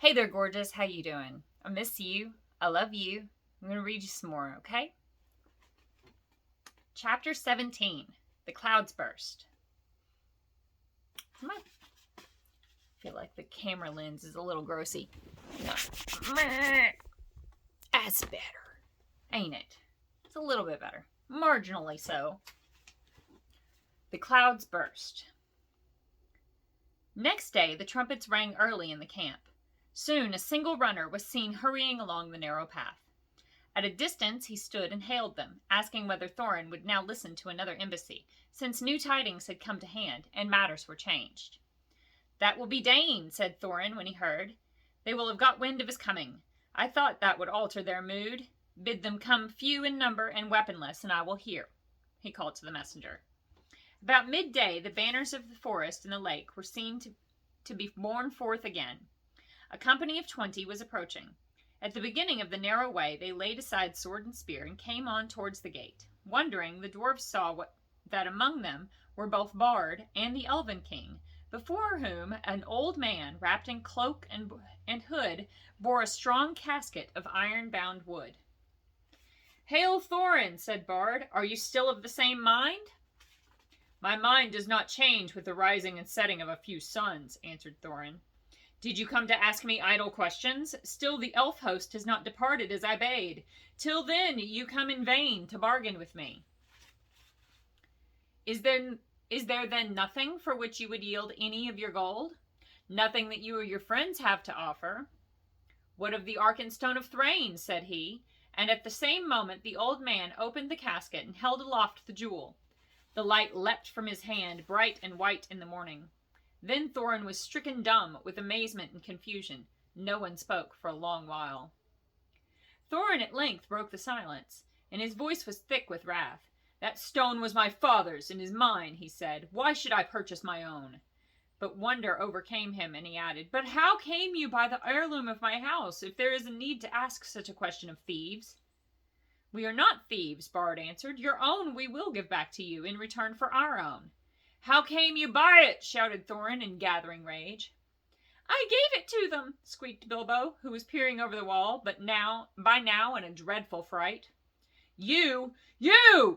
Hey there, gorgeous. How you doing? I miss you. I love you. I'm going to read you some more, okay? Chapter 17. The Clouds Burst. I feel like the camera lens is a little grossy. No. That's better. Ain't it? It's a little bit better. Marginally so. The Clouds Burst. Next day, the trumpets rang early in the camp. Soon a single runner was seen hurrying along the narrow path. At a distance he stood and hailed them, asking whether Thorin would now listen to another embassy, since new tidings had come to hand, and matters were changed. "That will be Dane," said Thorin when he heard. "They will have got wind of his coming. I thought that would alter their mood. Bid them come few in number and weaponless, and I will hear," he called to the messenger. About midday the banners of the forest and the lake were seen to be borne forth again. A company of 20 was approaching. At the beginning of the narrow way they laid aside sword and spear and came on towards the gate. Wondering, the dwarfs saw that among them were both Bard and the Elven King, before whom an old man, wrapped in cloak and hood, bore a strong casket of iron-bound wood. "Hail, Thorin," said Bard. "Are you still of the same mind?" "My mind does not change with the rising and setting of a few suns," answered Thorin. "Did you come to ask me idle questions? Still the elf host has not departed as I bade. Till then you come in vain to bargain with me." Is there then nothing for which you would yield any of your gold? Nothing that you or your friends have to offer?" "What of the Arkenstone of Thrain?" said he, and at the same moment the old man opened the casket and held aloft the jewel. The light leapt from his hand, bright and white in the morning. Then Thorin was stricken dumb with amazement and confusion. No one spoke for a long while. Thorin at length broke the silence, and his voice was thick with wrath. "That stone was my father's and is mine," he said. "Why should I purchase my own?" But wonder overcame him, and he added, "But how came you by the heirloom of my house, if there is a need to ask such a question of thieves?" "We are not thieves," Bard answered. "Your own we will give back to you in return for our own." "How came you by it?" shouted Thorin in gathering rage. "I gave it to them," squeaked Bilbo, who was peering over the wall, but by now in a dreadful fright. You!"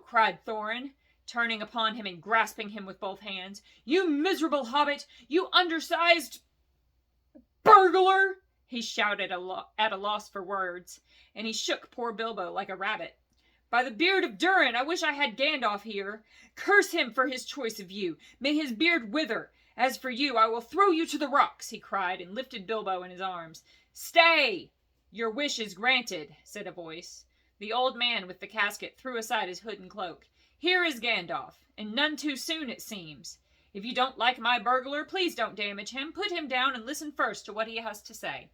cried Thorin, turning upon him and grasping him with both hands. "You miserable hobbit! You undersized burglar!" he shouted at a loss for words, and he shook poor Bilbo like a rabbit. "By the beard of Durin, I wish I had Gandalf here. Curse him for his choice of you. May his beard wither. As for you, I will throw you to the rocks," he cried, and lifted Bilbo in his arms. "Stay! Your wish is granted," said a voice. The old man with the casket threw aside his hood and cloak. "Here is Gandalf, and none too soon, it seems. If you don't like my burglar, please don't damage him. Put him down and listen first to what he has to say."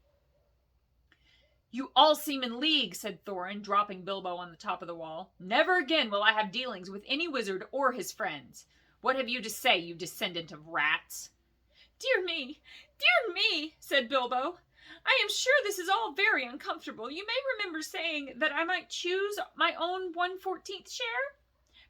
"You all seem in league," said Thorin, dropping Bilbo on the top of the wall. "Never again will I have dealings with any wizard or his friends. What have you to say, you descendant of rats?" Dear me, said Bilbo. "I am sure this is all very uncomfortable. You may remember saying that I might choose my own 1/14th share?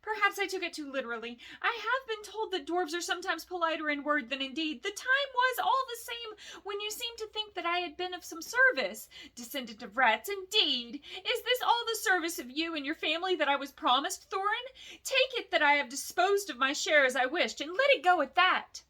Perhaps I took it too literally. I have been told that dwarves are sometimes politer in word than in deed. The time was all the same when you seemed to think that I had been of some service. Descendant of rats, indeed! Is this all the service of you and your family that I was promised, Thorin? Take it that I have disposed of my share as I wished, and let it go at that."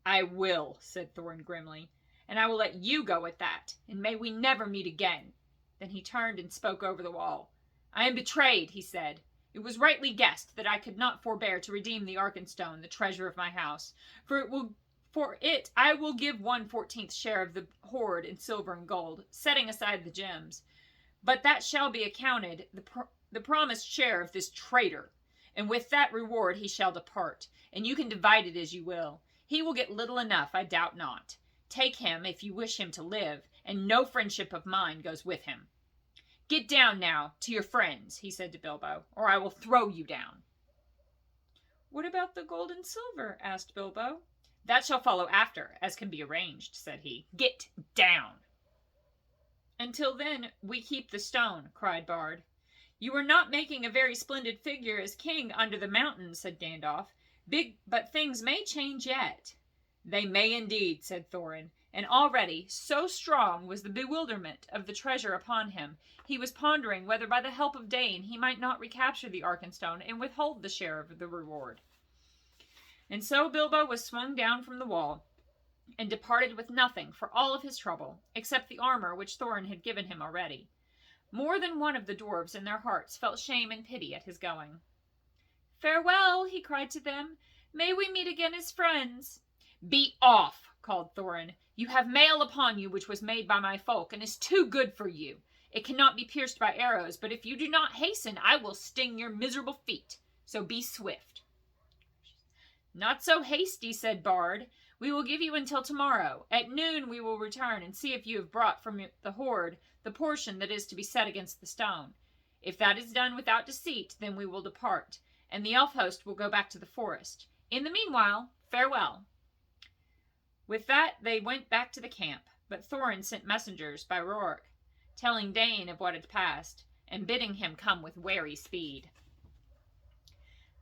"I will," said Thorin grimly, "and I will let you go at that, and may we never meet again." Then he turned and spoke over the wall. "I am betrayed," he said. "It was rightly guessed that I could not forbear to redeem the Arkenstone, the treasure of my house. For it I will give 1/14th share of the hoard in silver and gold, setting aside the gems. But that shall be accounted the promised share of this traitor, and with that reward he shall depart, and you can divide it as you will. He will get little enough, I doubt not. Take him if you wish him to live, and no friendship of mine goes with him. Get down now to your friends," he said to Bilbo, "or I will throw you down." "What about the gold and silver?" asked Bilbo. "That shall follow after, as can be arranged," said he. "Get down." "Until then, we keep the stone," cried Bard. "You are not making a very splendid figure as king under the mountains," said Gandalf. "But things may change yet." "They may indeed," said Thorin, and already so strong was the bewilderment of the treasure upon him, he was pondering whether by the help of Dane he might not recapture the Arkenstone and withhold the share of the reward. And so Bilbo was swung down from the wall, and departed with nothing for all of his trouble, except the armor which Thorin had given him already. More than one of the dwarves in their hearts felt shame and pity at his going. "Farewell," he cried to them. "May we meet again as friends." "Be off," called Thorin. "You have mail upon you which was made by my folk, and is too good for you. It cannot be pierced by arrows, but if you do not hasten, I will sting your miserable feet. So be swift." "Not so hasty," said Bard. "We will give you until tomorrow. At noon we will return and see if you have brought from the hoard the portion that is to be set against the stone. If that is done without deceit, then we will depart, and the elf host will go back to the forest. In the meanwhile, farewell." With that they went back to the camp, but Thorin sent messengers by Rourke, telling Dane of what had passed, and bidding him come with wary speed.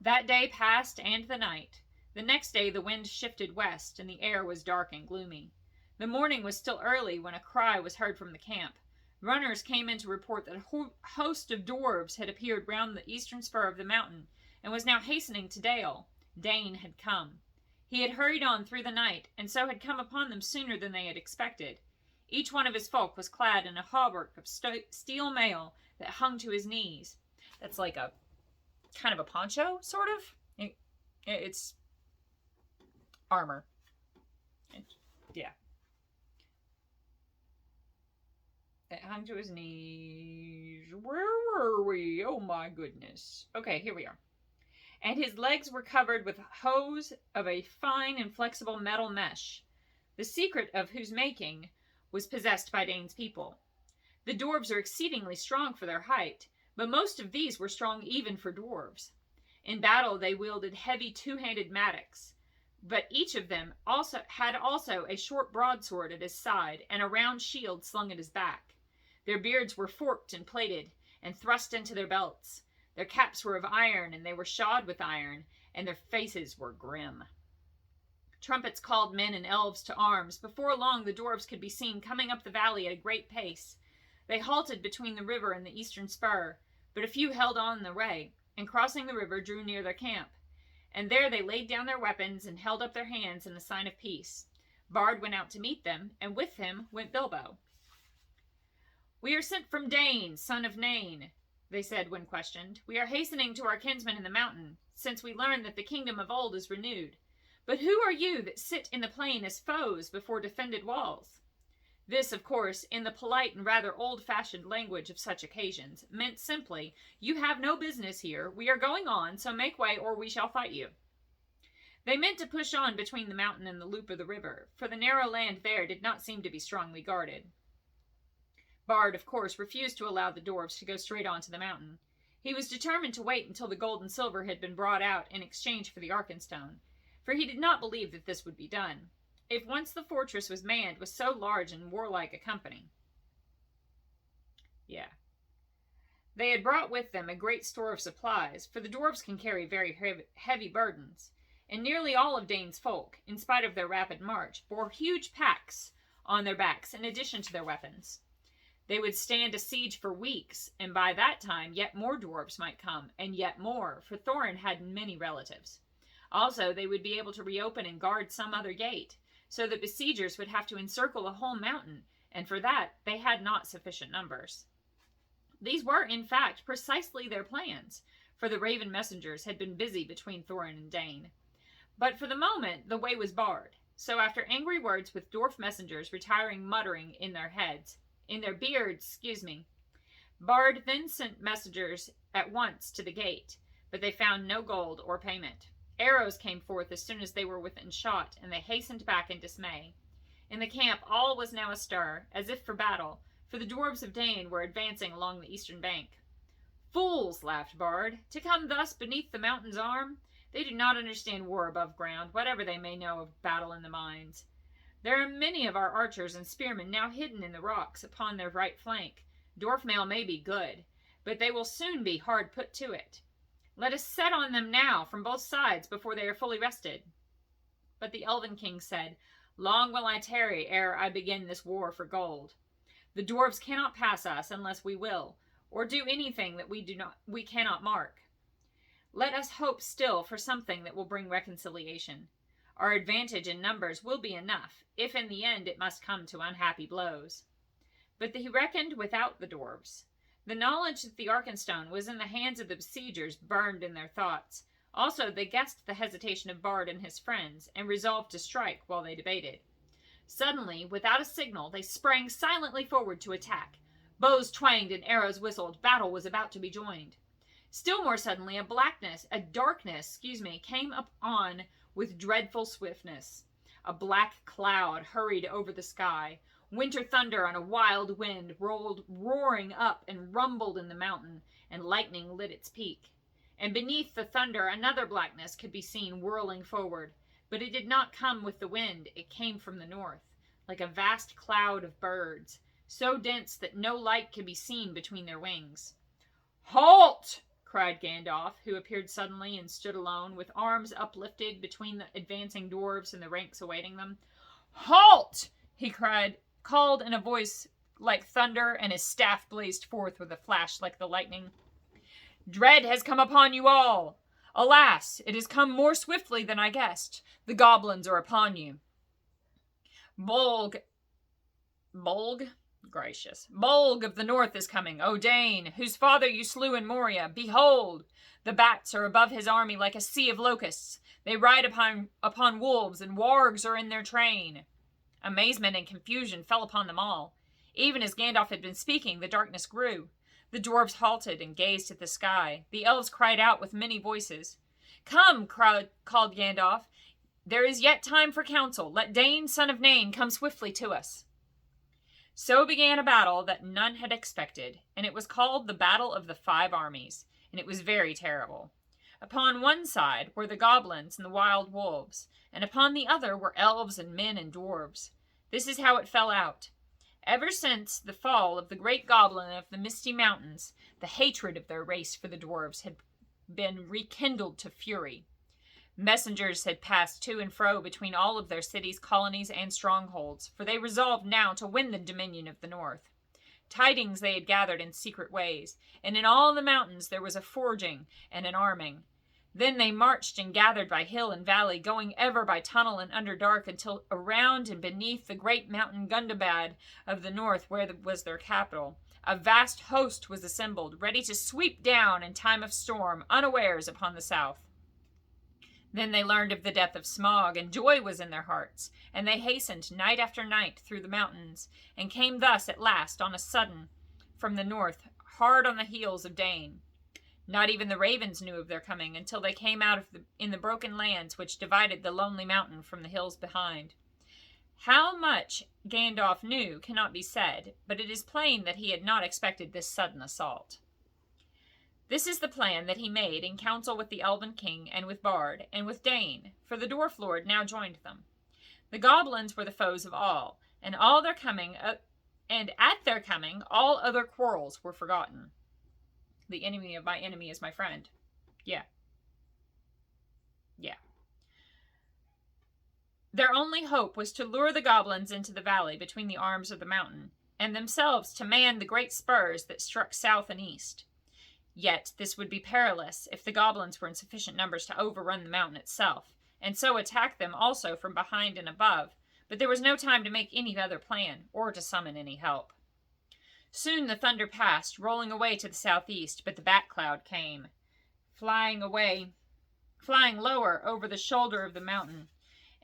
That day passed, and the night. The next day the wind shifted west, and the air was dark and gloomy. The morning was still early when a cry was heard from the camp. Runners came in to report that a host of dwarves had appeared round the eastern spur of the mountain, and was now hastening to Dale. Dane had come. He had hurried on through the night, and so had come upon them sooner than they had expected. Each one of his folk was clad in a hauberk of steel mail that hung to his knees. That's like a kind of a poncho, sort of. It's armor. Yeah. It hung to his knees. Where were we? Oh my goodness. Okay, here we are. And his legs were covered with hose of a fine and flexible metal mesh, the secret of whose making was possessed by Dane's people. The dwarves are exceedingly strong for their height, but most of these were strong even for dwarves. In battle they wielded heavy two-handed mattocks, but each of them had a short broadsword at his side and a round shield slung at his back. Their beards were forked and plaited and thrust into their belts. Their caps were of iron, and they were shod with iron, and their faces were grim. Trumpets called men and elves to arms. Before long the dwarves could be seen coming up the valley at a great pace. They halted between the river and the eastern spur, but a few held on the way, and crossing the river drew near their camp. And there they laid down their weapons and held up their hands in a sign of peace. Bard went out to meet them, and with him went Bilbo. "We are sent from Dane, son of Nain," they said when questioned. "We are hastening to our kinsmen in the mountain, since we learn that the kingdom of old is renewed. But who are you that sit in the plain as foes before defended walls?" This, of course, in the polite and rather old-fashioned language of such occasions, meant simply, "You have no business here. We are going on, so make way or we shall fight you." They meant to push on between the mountain and the loop of the river, for the narrow land there did not seem to be strongly guarded. Bard, of course, refused to allow the dwarves to go straight on to the mountain. He was determined to wait until the gold and silver had been brought out in exchange for the Arkenstone, for he did not believe that this would be done, if once the fortress was manned with so large and warlike a company. They had brought with them a great store of supplies, for the dwarves can carry very heavy burdens, and nearly all of Dane's folk, in spite of their rapid march, bore huge packs on their backs in addition to their weapons. They would stand a siege for weeks, and by that time yet more dwarves might come, and yet more, for Thorin had many relatives. Also, they would be able to reopen and guard some other gate, so that besiegers would have to encircle a whole mountain, and for that they had not sufficient numbers. These were, in fact, precisely their plans, for the raven messengers had been busy between Thorin and Dane. But for the moment the way was barred, so after angry words with dwarf messengers retiring muttering in their beards, Bard then sent messengers at once to the gate, but they found no gold or payment. Arrows came forth as soon as they were within shot, and they hastened back in dismay. In the camp all was now astir, as if for battle, for the dwarves of Dane were advancing along the eastern bank. "Fools," laughed Bard, "to come thus beneath the mountain's arm. They do not understand war above ground, whatever they may know of battle in the mines. There are many of our archers and spearmen now hidden in the rocks upon their right flank. Dwarf mail may be good, but they will soon be hard put to it. Let us set on them now from both sides before they are fully rested." But the Elven King said, Long will I tarry ere I begin this war for gold. The dwarves cannot pass us unless we will, or do anything that we cannot mark. Let us hope still for something that will bring reconciliation. Our advantage in numbers will be enough, if in the end it must come to unhappy blows. But he reckoned without the dwarves. The knowledge that the Arkenstone was in the hands of the besiegers burned in their thoughts. Also, they guessed the hesitation of Bard and his friends, and resolved to strike while they debated. Suddenly, without a signal, they sprang silently forward to attack. Bows twanged and arrows whistled. Battle was about to be joined. Still more suddenly, a darkness, came up on with dreadful swiftness. A black cloud hurried over the sky. Winter thunder on a wild wind rolled roaring up and rumbled in the mountain, and lightning lit its peak. And beneath the thunder another blackness could be seen whirling forward, but it did not come with the wind, it came from the north, like a vast cloud of birds, so dense that no light could be seen between their wings. "Halt!" cried Gandalf, who appeared suddenly and stood alone, with arms uplifted between the advancing dwarves and the ranks awaiting them. "Halt!" he called in a voice like thunder, and his staff blazed forth with a flash like the lightning. "Dread has come upon you all. Alas, it has come more swiftly than I guessed. The goblins are upon you. Bolg of the north is coming, O Dane, whose father you slew in Moria. Behold, the bats are above his army like a sea of locusts. They ride upon wolves, and wargs are in their train." Amazement and confusion fell upon them all. Even as Gandalf had been speaking, the darkness grew. The dwarves halted and gazed at the sky. The elves cried out with many voices. "Come," called Gandalf. "There is yet time for counsel. Let Dane, son of Nain, come swiftly to us." So began a battle that none had expected, and it was called the Battle of the Five Armies, and it was very terrible. Upon one side were the goblins and the wild wolves, and upon the other were elves and men and dwarves. This is how it fell out. Ever since the fall of the great goblin of the Misty Mountains, the hatred of their race for the dwarves had been rekindled to fury. Messengers had passed to and fro between all of their cities, colonies, and strongholds, for they resolved now to win the dominion of the north. Tidings they had gathered in secret ways, and in all the mountains there was a forging and an arming. Then they marched and gathered by hill and valley, going ever by tunnel and under dark, until around and beneath the great mountain Gundabad of the north, where was their capital, a vast host was assembled, ready to sweep down in time of storm, unawares, upon the south. Then they learned of the death of Smaug, and joy was in their hearts, and they hastened night after night through the mountains, and came thus at last on a sudden from the north, hard on the heels of Dane. Not even the ravens knew of their coming until they came out in the broken lands which divided the lonely mountain from the hills behind. How much Gandalf knew cannot be said, but it is plain that he had not expected this sudden assault. This is the plan that he made in council with the Elven King and with Bard and with Dane, for the Dwarf Lord now joined them. The goblins were the foes of all, and at their coming all other quarrels were forgotten. The enemy of my enemy is my friend. Yeah. Their only hope was to lure the goblins into the valley between the arms of the mountain, and themselves to man the great spurs that struck south and east. Yet this would be perilous if the goblins were in sufficient numbers to overrun the mountain itself, and so attack them also from behind and above, but there was no time to make any other plan, or to summon any help. Soon the thunder passed, rolling away to the southeast, but the bat cloud came, flying lower over the shoulder of the mountain,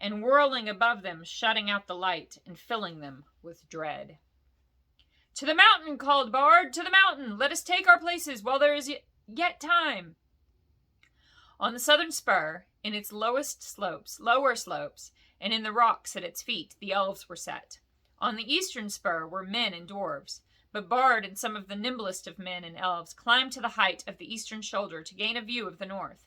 and whirling above them, shutting out the light and filling them with dread. "To the mountain," called Bard, "to the mountain! Let us take our places while there is yet time." On the southern spur, in its lower slopes, and in the rocks at its feet, the elves were set. On the eastern spur were men and dwarves, but Bard and some of the nimblest of men and elves climbed to the height of the eastern shoulder to gain a view of the north.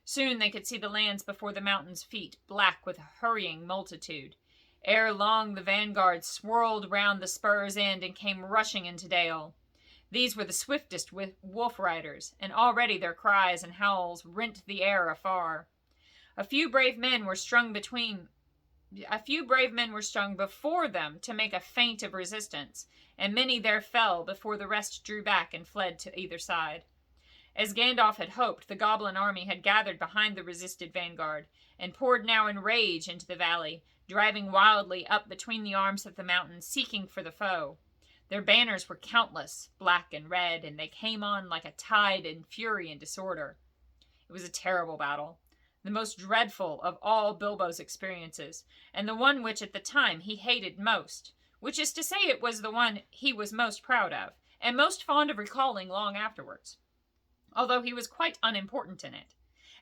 Soon they could see the lands before the mountain's feet, black with a hurrying multitude. Ere long the vanguard swirled round the spur's end and came rushing into Dale. These were the swiftest wolf riders, and already their cries and howls rent the air afar. A few brave men were strung between A few brave men were strung before them to make a feint of resistance, and many there fell before the rest drew back and fled to either side. As Gandalf had hoped, the goblin army had gathered behind the resisted vanguard, and poured now in rage into the valley, driving wildly up between the arms of the mountain, seeking for the foe. Their banners were countless, black and red, and they came on like a tide in fury and disorder. It was a terrible battle, the most dreadful of all Bilbo's experiences, and the one which at the time he hated most, which is to say it was the one he was most proud of, and most fond of recalling long afterwards, although he was quite unimportant in it.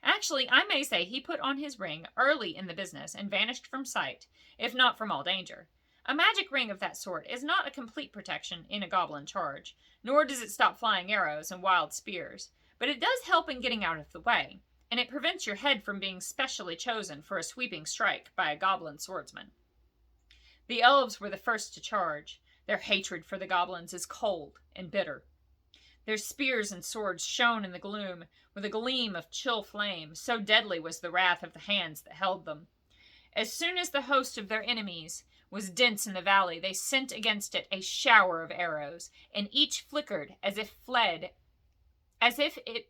Actually, I may say he put on his ring early in the business and vanished from sight, if not from all danger. A magic ring of that sort is not a complete protection in a goblin charge, nor does it stop flying arrows and wild spears, but it does help in getting out of the way, and it prevents your head from being specially chosen for a sweeping strike by a goblin swordsman. The elves were the first to charge. Their hatred for the goblins is cold and bitter. Their spears and swords shone in the gloom with a gleam of chill flame, so deadly was the wrath of the hands that held them. As soon as the host of their enemies was dense in the valley, they sent against it a shower of arrows, and each flickered as if fled, as if it,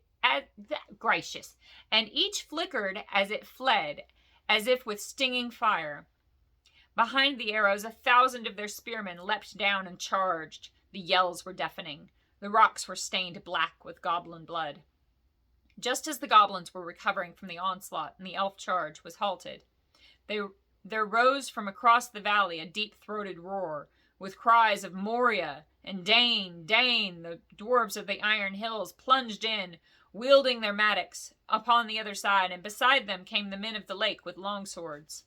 gracious, and each flickered as it fled, as if with stinging fire. Behind the arrows, 1,000 of their spearmen leapt down and charged. The yells were deafening. The rocks were stained black with goblin blood. Just as the goblins were recovering from the onslaught and the elf charge was halted, there rose from across the valley a deep-throated roar, with cries of Moria and Dane, Dane. The dwarves of the Iron Hills plunged in, wielding their mattocks upon the other side, and beside them came the men of the lake with long swords.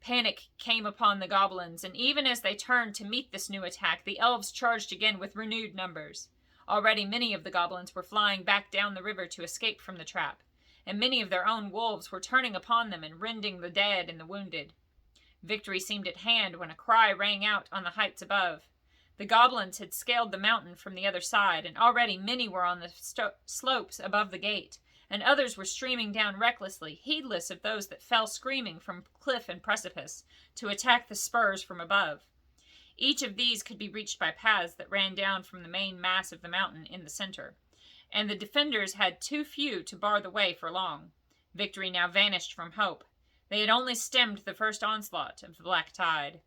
Panic came upon the goblins, and even as they turned to meet this new attack, the elves charged again with renewed numbers. Already many of the goblins were flying back down the river to escape from the trap, and many of their own wolves were turning upon them and rending the dead and the wounded. Victory seemed at hand when a cry rang out on the heights above. The goblins had scaled the mountain from the other side, and already many were on the slopes above the gate, and others were streaming down recklessly, heedless of those that fell screaming from cliff and precipice, to attack the spurs from above. Each of these could be reached by paths that ran down from the main mass of the mountain in the center, and the defenders had too few to bar the way for long. Victory now vanished from hope. They had only stemmed the first onslaught of the black tide.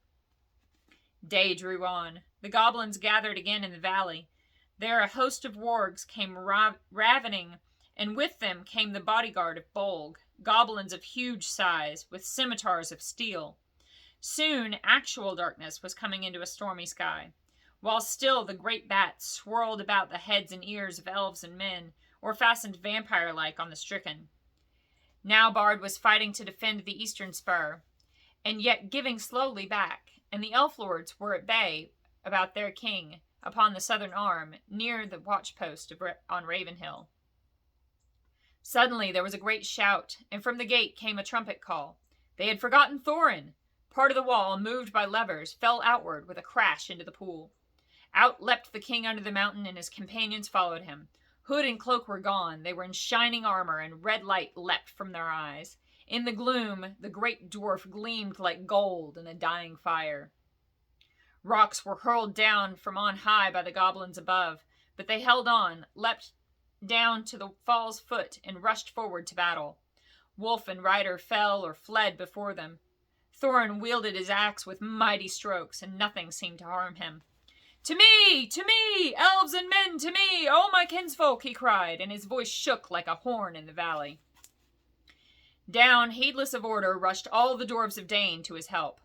Day drew on. The goblins gathered again in the valley. There a host of wargs came ravening, and with them came the bodyguard of Bolg, goblins of huge size, with scimitars of steel. Soon actual darkness was coming into a stormy sky, while still the great bats swirled about the heads and ears of elves and men, or fastened vampire-like on the stricken. Now Bard was fighting to defend the eastern spur, and yet giving slowly back, and the elf lords were at bay about their king upon the southern arm, near the watch-post on Ravenhill. Suddenly there was a great shout, and from the gate came a trumpet call. They had forgotten Thorin. Part of the wall, moved by levers, fell outward with a crash into the pool. Out leapt the king under the mountain, and his companions followed him. Hood and cloak were gone. They were in shining armor, and red light leapt from their eyes. In the gloom, the great dwarf gleamed like gold in a dying fire. Rocks were hurled down from on high by the goblins above, but they held on, leapt down to the fall's foot, and rushed forward to battle. Wolf and rider fell or fled before them. Thorin wielded his axe with mighty strokes, and nothing seemed to harm him. "To me! To me! Elves and men, to me! O my kinsfolk!" he cried, and his voice shook like a horn in the valley. Down, heedless of order, rushed all the dwarves of Dane to his help.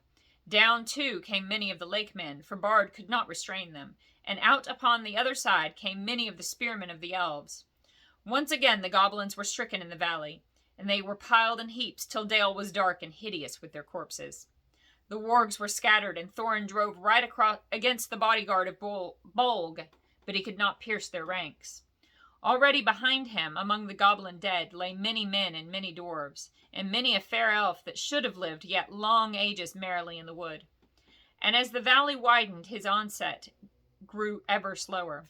Down, too, came many of the lake men, for Bard could not restrain them, and out upon the other side came many of the spearmen of the elves. Once again the goblins were stricken in the valley, and they were piled in heaps till Dale was dark and hideous with their corpses. The wargs were scattered, and Thorin drove right across against the bodyguard of Bolg, but he could not pierce their ranks. Already behind him, among the goblin dead, lay many men and many dwarves, and many a fair elf that should have lived yet long ages merrily in the wood. And as the valley widened, his onset grew ever slower.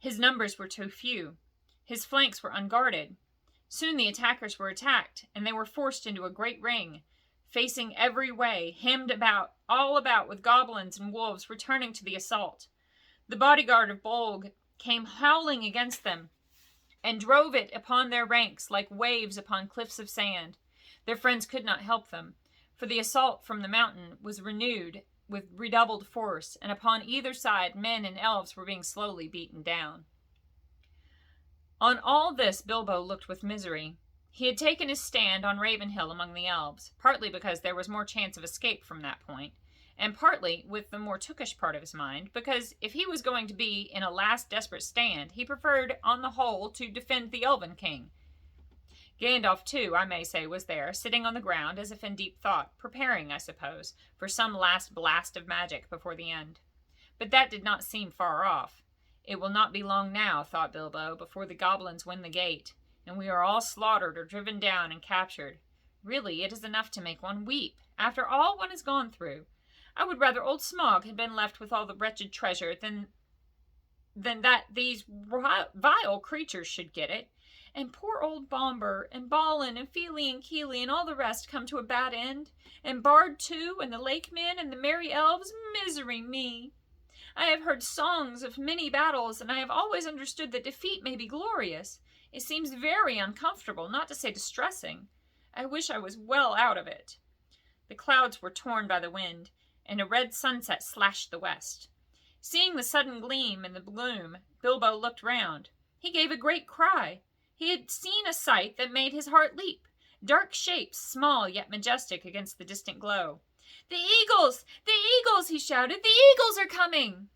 His numbers were too few. His flanks were unguarded. Soon the attackers were attacked, and they were forced into a great ring, facing every way, hemmed all about with goblins and wolves returning to the assault. The bodyguard of Bolg came howling against them, and drove it upon their ranks like waves upon cliffs of sand. Their friends could not help them, for the assault from the mountain was renewed with redoubled force, and upon either side men and elves were being slowly beaten down. On all this Bilbo looked with misery. He had taken his stand on Ravenhill among the elves, partly because there was more chance of escape from that point, and partly, with the more tookish part of his mind, because if he was going to be in a last desperate stand, he preferred, on the whole, to defend the Elven King. Gandalf, too, I may say, was there, sitting on the ground as if in deep thought, preparing, I suppose, for some last blast of magic before the end. But that did not seem far off. It will not be long now, thought Bilbo, before the goblins win the gate, and we are all slaughtered or driven down and captured. Really, it is enough to make one weep, after all one has gone through. I would rather old Smaug had been left with all the wretched treasure than that these vile creatures should get it. And poor old Bombur, and Balin, and Fili, and Kili, and all the rest come to a bad end. And Bard, too, and the Lake Men, and the merry elves. Misery me! I have heard songs of many battles, and I have always understood that defeat may be glorious. It seems very uncomfortable, not to say distressing. I wish I was well out of it. The clouds were torn by the wind, and a red sunset slashed the west. Seeing the sudden gleam in the gloom, Bilbo looked round. He gave a great cry. He had seen a sight that made his heart leap. Dark shapes, small yet majestic against the distant glow. "The eagles! The eagles!" he shouted. "The eagles are coming!"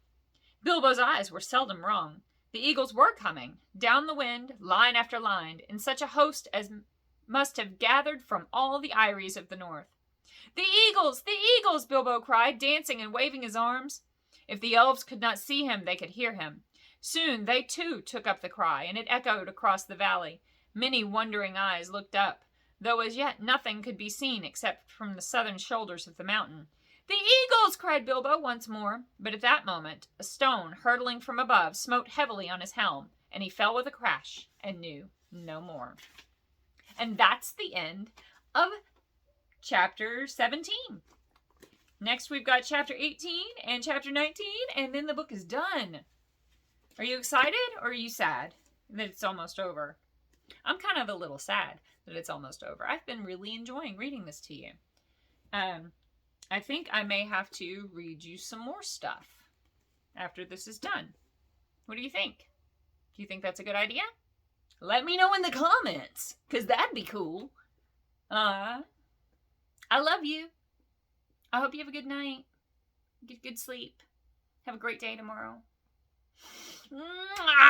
Bilbo's eyes were seldom wrong. The eagles were coming, down the wind, line after line, in such a host as must have gathered from all the eyries of the north. "The eagles! The eagles!" Bilbo cried, dancing and waving his arms. If the elves could not see him, they could hear him. Soon they too took up the cry, and it echoed across the valley. Many wondering eyes looked up, though as yet nothing could be seen except from the southern shoulders of the mountain. "The eagles!" cried Bilbo once more, but at that moment a stone hurtling from above smote heavily on his helm, and he fell with a crash and knew no more. And that's the end of chapter 17. Next we've got chapter 18 and chapter 19, and then the book is done. Are you excited or are you sad that it's almost over? I'm kind of a little sad that it's almost over. I've been really enjoying reading this to you. I think I may have to read you some more stuff after this is done. What do you think? Do you think that's a good idea? Let me know in the comments, because that'd be cool. I love you. I hope you have a good night. Get good sleep. Have a great day tomorrow. Mwah!